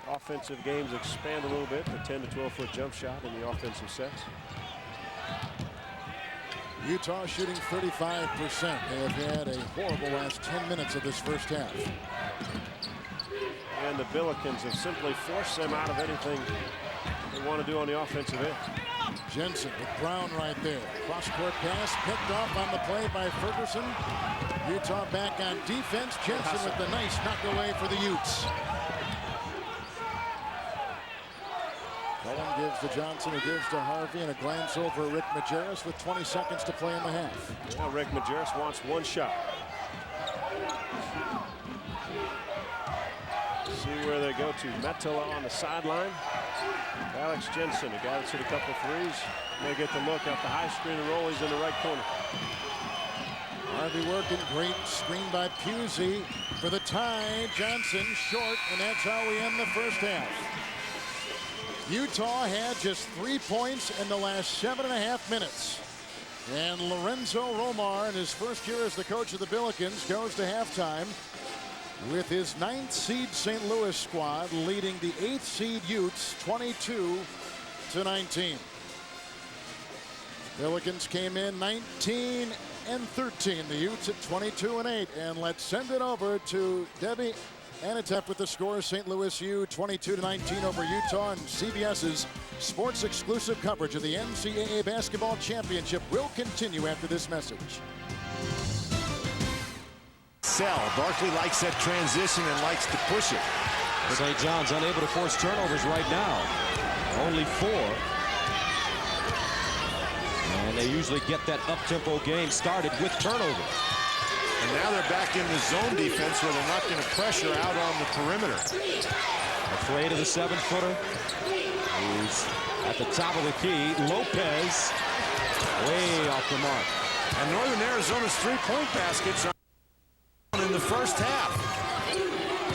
Offensive games expand a little bit. The 10 to 12-foot jump shot in the offensive sets. Utah shooting 35%. They have had a horrible last 10 minutes of this first half. And the Billikens have simply forced them out of anything they want to do on the offensive end. Jensen with Brown right there. Cross-court pass picked off on the play by Ferguson. Utah back on defense. Jensen with the nice knock away for the Utes. Cullen gives to Johnson, who gives to Harvey, and a glance over Rick Majerus with 20 seconds to play in the half. Yeah, Rick Majerus wants one shot. See where they go to. Metala on the sideline. Alex Jensen, a guy that's hit a couple of threes. May get the look at the high screen and roll. He's in the right corner. Harvey working, great screen by Pusey for the tie. Johnson short, and that's how we end the first half. Utah had just 3 points in the last 7.5 minutes. And Lorenzo Romar, in his first year as the coach of the Billikens, goes to halftime with his 9th seed St. Louis squad leading the 8th seed Utes 22-19. Billikens came in 19-13. The Utes at 22-8. And let's send it over to Debbie Anatep with the score. St. Louis U 22-19 over Utah, and CBS's sports exclusive coverage of the NCAA basketball championship will continue after this message. Barkley likes that transition and likes to push it. St. John's unable to force turnovers right now. Only 4. And they usually get that up-tempo game started with turnovers. And now they're back in the zone defense where they're not going to pressure out on the perimeter. Afraid of the 7-footer. Who's at the top of the key. Lopez way off the mark. And Northern Arizona's 3-point baskets are in the first half.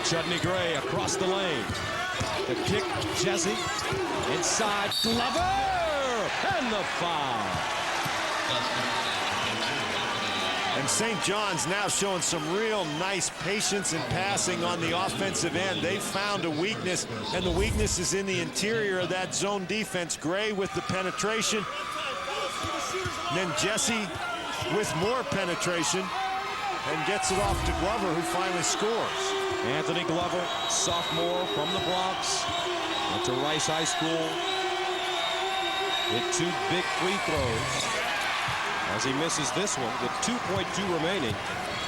Chudney Gray across the lane. The kick, Jesse. Inside, Glover! And the foul. And St. John's now showing some real nice patience and passing on the offensive end. They found a weakness, and the weakness is in the interior of that zone defense. Gray with the penetration. And then Jesse with more penetration and gets it off to Glover, who finally scores. Anthony Glover, sophomore from the Bronx, went to Rice High School. With 2 big free throws. As he misses this one with 2.2 remaining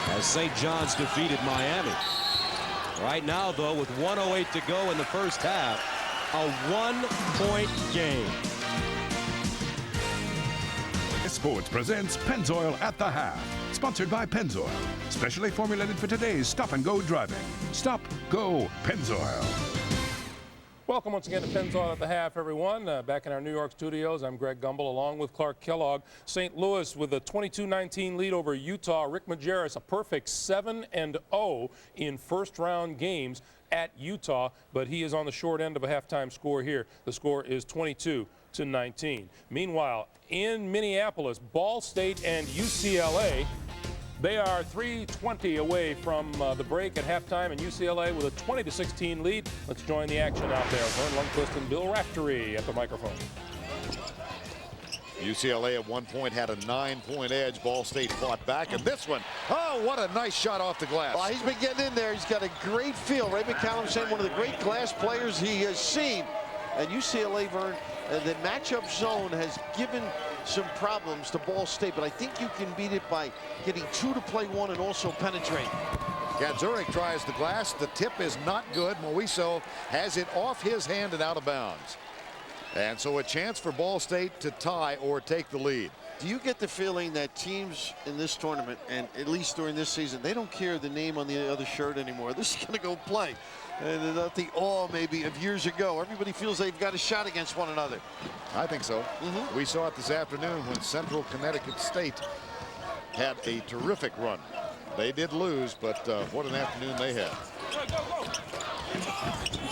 as St. John's defeated Miami. Right now, though, with 1:08 to go in the first half, a 1-point game. Sports presents Pennzoil at the Half. Sponsored by Pennzoil. Specially formulated for today's stop-and-go driving. Stop, go, Pennzoil. Welcome once again to Pennzoil at the Half, everyone. Back in our New York studios, I'm Greg Gumbel along with Clark Kellogg. St. Louis with a 22-19 lead over Utah. Rick Majerus, a perfect 7-0 in first-round games at Utah, but he is on the short end of a halftime score here. The score is 22-19. Meanwhile, in Minneapolis, Ball State and UCLA, they are 3:20 away from the break at halftime, and UCLA with a 20-16 lead. Let's join the action out there. Vern Lundquist and Bill Raftery at the microphone. UCLA at one point had a 9-point edge. Ball State fought back, and this one, oh, what a nice shot off the glass. Well, he's been getting in there. He's got a great feel. Ray McCallum saying one of the great glass players he has seen. And UCLA, Vern, the matchup zone has given some problems to Ball State, but I think you can beat it by getting 2 to play 1 and also penetrate. Gadzuric tries the glass. The tip is not good. Moiso has it off his hand and out of bounds. And so a chance for Ball State to tie or take the lead. Do you get the feeling that teams in this tournament, and at least during this season, they don't care the name on the other shirt anymore? This is going to go play. And not the awe maybe of years ago. Everybody feels they've got a shot against one another. I think so. We saw it this afternoon when Central Connecticut State had a terrific run. They did lose, but what an afternoon they had.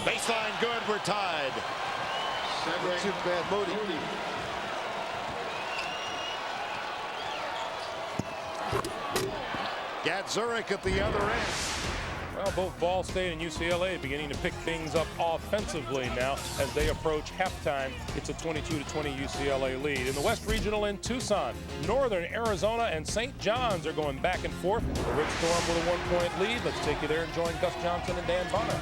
Baseline good, we're tied. Not too bad, Moody. Gadzuric at the other end. Well, both Ball State and UCLA beginning to pick things up offensively now as they approach halftime. It's a 22-20 UCLA lead. In the West Regional in Tucson, Northern Arizona and St. John's are going back and forth. The Red Storm with a 1-point lead. Let's take you there and join Gus Johnson and Dan Bonner.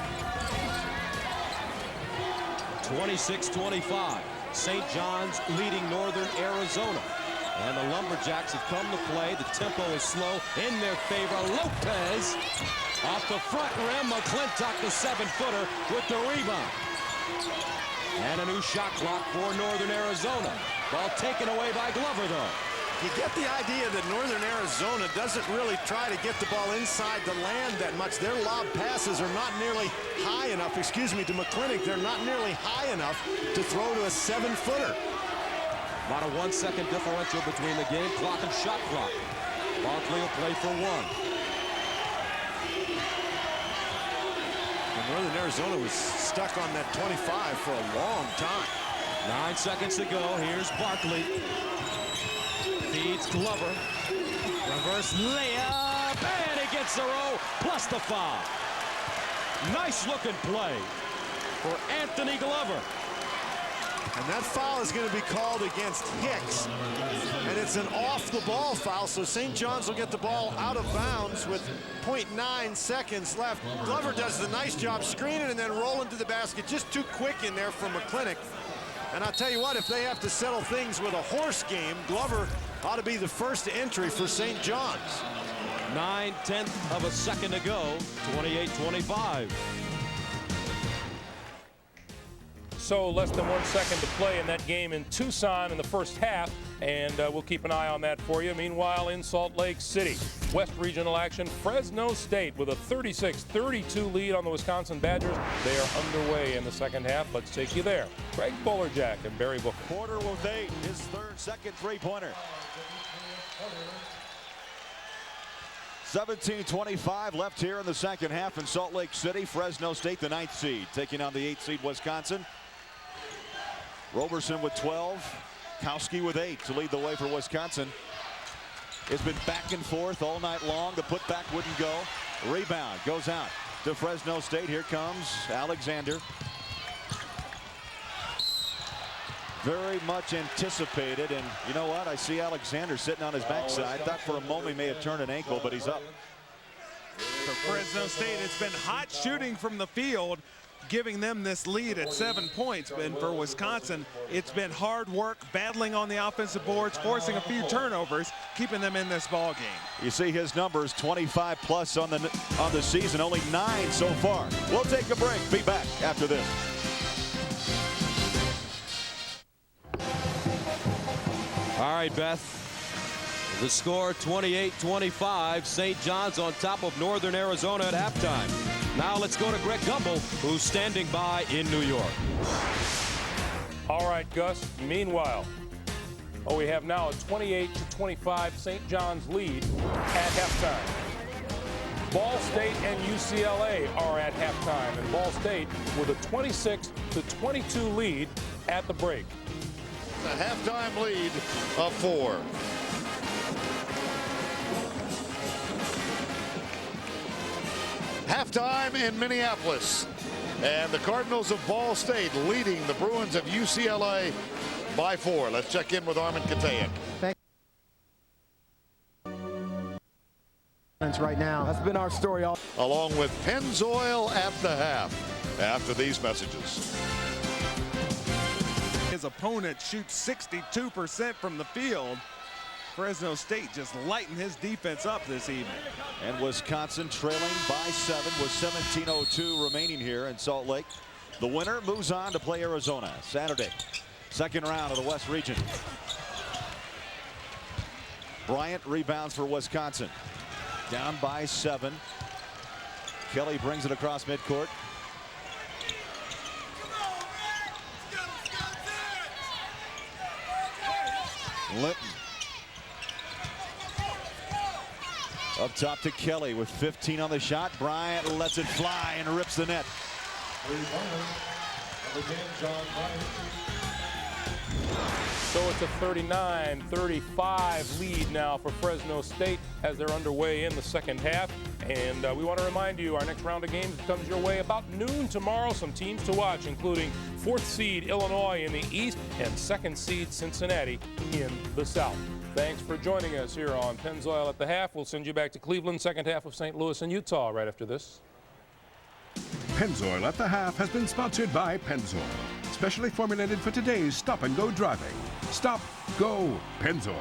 26-25. St. John's leading Northern Arizona. And the Lumberjacks have come to play. The tempo is slow in their favor. Lopez off the front rim. McClintock, the 7-footer, with the rebound. And a new shot clock for Northern Arizona. Ball taken away by Glover, though. You get the idea that Northern Arizona doesn't really try to get the ball inside the land that much. Their lob passes are not nearly high enough, to McClintock. They're not nearly high enough to throw to a 7-footer. About a 1-second differential between the game clock and shot clock. Barkley will play for one. And Northern Arizona was stuck on that 25 for a long time. 9 seconds to go. Here's Barkley. Feeds Glover. Reverse layup. And he gets the row plus the foul. Nice looking play for Anthony Glover. And that foul is going to be called against Hicks. And it's an off-the-ball foul, so St. John's will get the ball out of bounds with 0.9 seconds left. Glover does the nice job screening and then rolling to the basket. Just too quick in there for McClintock. And I'll tell you what, if they have to settle things with a horse game, Glover ought to be the first entry for St. John's. 9/10 of a second to go, 28-25. So less than 1 second to play in that game in Tucson in the first half, and we'll keep an eye on that for you. Meanwhile, in Salt Lake City, West Regional action, Fresno State with a 36-32 lead on the Wisconsin Badgers. They are underway in the second half. Let's take you there. Greg Bullerjack and Barry Booker. Porter with 8, his second three-pointer. 17:25 left here in the second half in Salt Lake City. Fresno State, the 9th seed, taking on the 8th seed Wisconsin. Roberson with 12, Kowski with 8 to lead the way for Wisconsin. It's been back and forth all night long. The putback wouldn't go. Rebound goes out to Fresno State. Here comes Alexander. Very much anticipated, and you know what? I see Alexander sitting on his backside. Thought for a moment he may have turned an ankle, but he's up. For Fresno State, it's been hot shooting from the field, giving them this lead at 7 points. And for Wisconsin, it's been hard work, battling on the offensive boards, forcing a few turnovers, keeping them in this ball game. You see his numbers, 25 plus on the season, only 9 so far. We'll take a break. Be back after this. All right, Beth. The score 28-25. St. John's on top of Northern Arizona at halftime. Now let's go to Greg Gumbel, who's standing by in New York. All right, Gus. Meanwhile, we have now a 28-25 St. John's lead at halftime. Ball State and UCLA are at halftime, and Ball State with a 26-22 lead at the break. A halftime lead of 4. Halftime in Minneapolis, and the Cardinals of Ball State leading the Bruins of UCLA by 4. Let's check in with Armin Katayak. Right now. That's been our story all. Along with Pennzoil at the half after these messages. His opponent shoots 62% from the field. Fresno State just lighting his defense up this evening. And Wisconsin trailing by 7 with 17:02 remaining here in Salt Lake. The winner moves on to play Arizona Saturday. Second round of the West Region. Bryant rebounds for Wisconsin. Down by 7. Kelly brings it across midcourt. Linton. Up top to Kelly with 15 on the shot. Bryant lets it fly and rips the net. So it's a 39-35 lead now for Fresno State as they're underway in the second half. And we want to remind you, our next round of games comes your way about noon tomorrow. Some teams to watch, including 4th seed Illinois in the East and 2nd seed Cincinnati in the South. Thanks for joining us here on Pennzoil at the Half. We'll send you back to Cleveland, second half of St. Louis and Utah right after this. Pennzoil at the Half has been sponsored by Pennzoil, specially formulated for today's stop-and-go driving. Stop, go, Pennzoil.